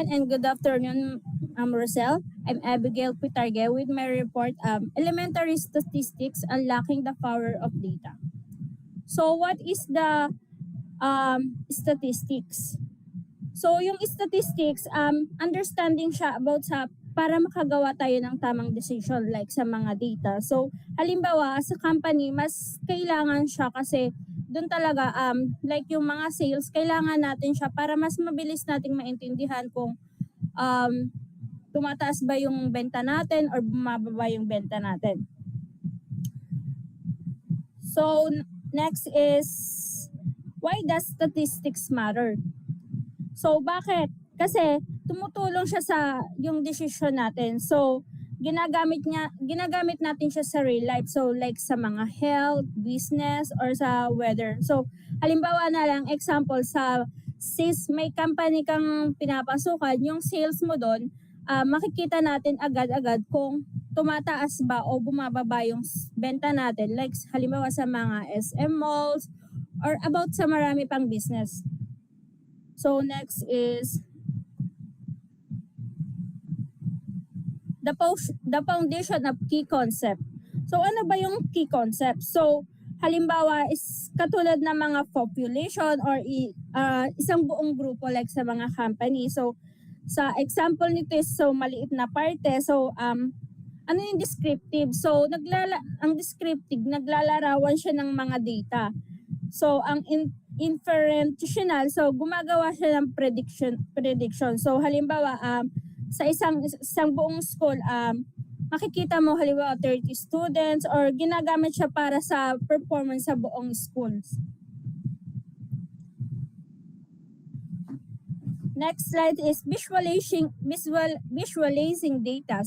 everyone, and good afternoon, Rosel. I'm Abigail Pitarge with my report, Elementary Statistics Unlocking the Power of Data. So what is the statistics? So yung statistics, understanding siya about sa para makagawa tayo ng tamang decision like sa mga data. So halimbawa sa company, mas kailangan siya kasi doon talaga like yung mga sales, kailangan natin siya para mas mabilis nating maintindihan kung tumataas ba yung benta natin or bumababa yung benta natin. So next is, why does statistics matter? So bakit? Kasi tumutulong siya sa yung decision natin. So ginagamit natin siya sa real life. So like sa mga health, business, or sa weather. So halimbawa na lang, example sa since may company kang pinapasukan, yung sales mo doon, makikita natin agad-agad kung tumataas ba o bumababa yung benta natin. Like halimbawa sa mga SM malls or about sa marami pang business. So next is the foundation of key concept. So ano ba yung key concept? So halimbawa is katulad ng mga population or isang buong grupo like sa mga company. So sa example nito is so maliit na parte. So ano yung descriptive? So ang descriptive naglalarawan siya ng mga data. So ang inferential, so gumagawa siya ng prediction. So halimbawa sa isang buong school, makikita mo halimbawa 30 students or ginagamit siya para sa performance sa buong schools. Next slide is visualizing data.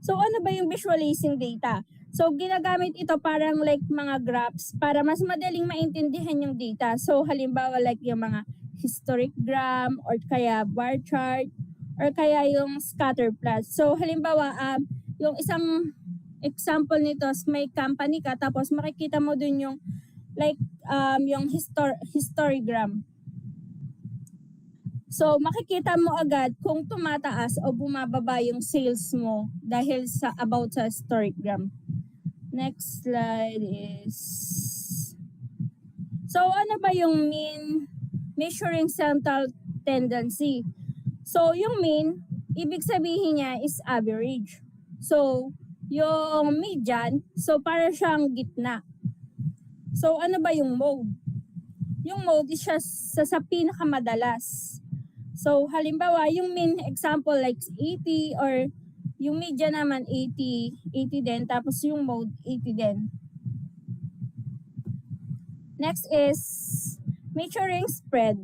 So ano ba yung visualizing data? So ginagamit ito parang like mga graphs para mas madaling maintindihan yung data. So halimbawa like yung mga histogram or kaya bar chart or kaya yung scatter plot. So halimbawa yung isang example nito, may company ka tapos makikita mo dun yung like yung histogram. So makikita mo agad kung tumataas o bumababa yung sales mo dahil sa about sa histogram. Next slide is, so ano ba yung mean measuring central tendency? So yung mean, ibig sabihin niya is average. So yung median, so para siyang gitna. So ano ba yung mode? Yung mode is siya sa pinakamadalas. So halimbawa yung mean example like 80 or yung median naman 80 din, tapos yung mode 80 din. Next is measuring spread.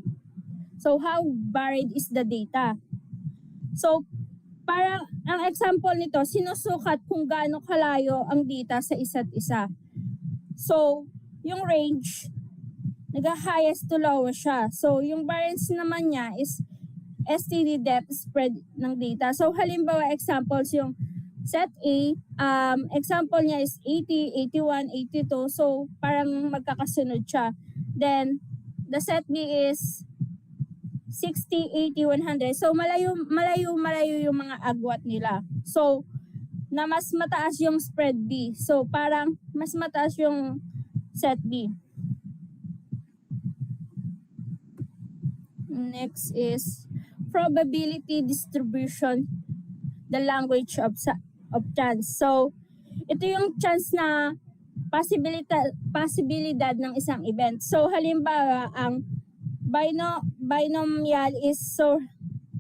So how varied is the data? So parang ang example nito, sinusukat kung gaano kalayo ang data sa isa't isa. So yung range, nag-highest to lowest siya. So yung variance naman niya is STD depth spread ng data. So halimbawa examples yung set A, example niya is 80, 81, 82. So parang magkakasunod siya. Then the set B is 60, 80, 100. So malayo yung mga agwat nila. So na mas mataas yung spread B. So parang mas mataas yung set B. Next is probability distribution, the language of chance. So ito yung chance na posibilidad ng isang event. So halimbawa ang binomial is so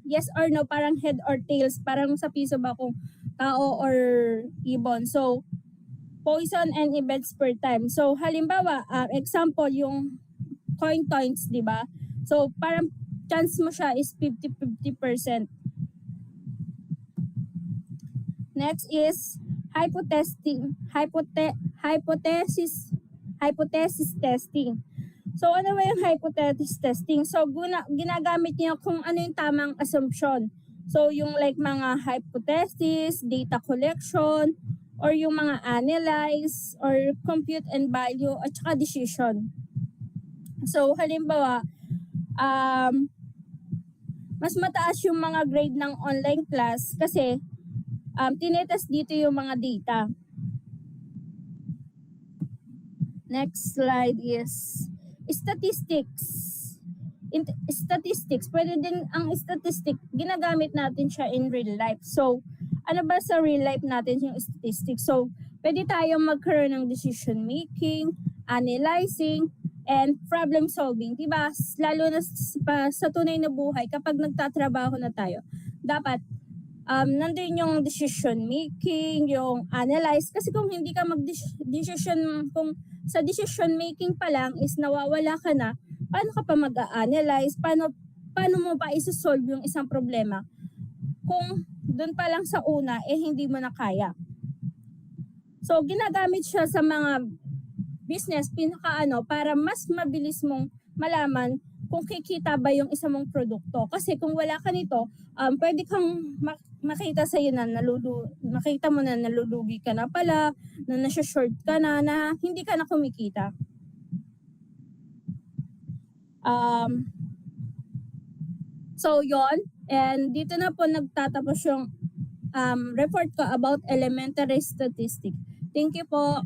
yes or no, parang head or tails, parang sa piso ba kung tao or ibon. So Poisson and events per time. So halimbawa example yung coin toss, di ba? So parang chance mo siya is 50-50%. Next is hypothesis testing. So ano ba yung hypothesis testing? So ginagamit niya kung ano yung tamang assumption. So yung like mga hypothesis, data collection, or yung mga analyze, or compute and value, at saka decision. So halimbawa, mas mataas yung mga grade ng online class kasi tinetest dito yung mga data. Next slide is statistics. Statistics, pwede din ang statistic, ginagamit natin siya in real life. So, ano ba sa real life natin yung statistics? So, pwede tayong magkaroon ng decision making, analyzing, and problem solving. Diba? Lalo na sa tunay na buhay, kapag nagtatrabaho na tayo, dapat nandun yung decision making, yung analyze. Kasi kung hindi ka mag-decision, kung sa decision making pa lang is nawawala ka na, paano ka pa mag-analyze? Paano mo pa isosolve yung isang problema? Kung doon pa lang sa una, hindi mo na kaya. So, ginagamit siya sa mga business, para mas mabilis mong malaman kung kikita ba yung isa mong produkto. Kasi kung wala ka nito, pwede kang makita sa'yo na makita mo na nalulugi ka na pala, na nasa-short ka na hindi ka na kumikita. So, yon. And dito na po nagtatapos yung report ko about elementary statistics. Thank you po.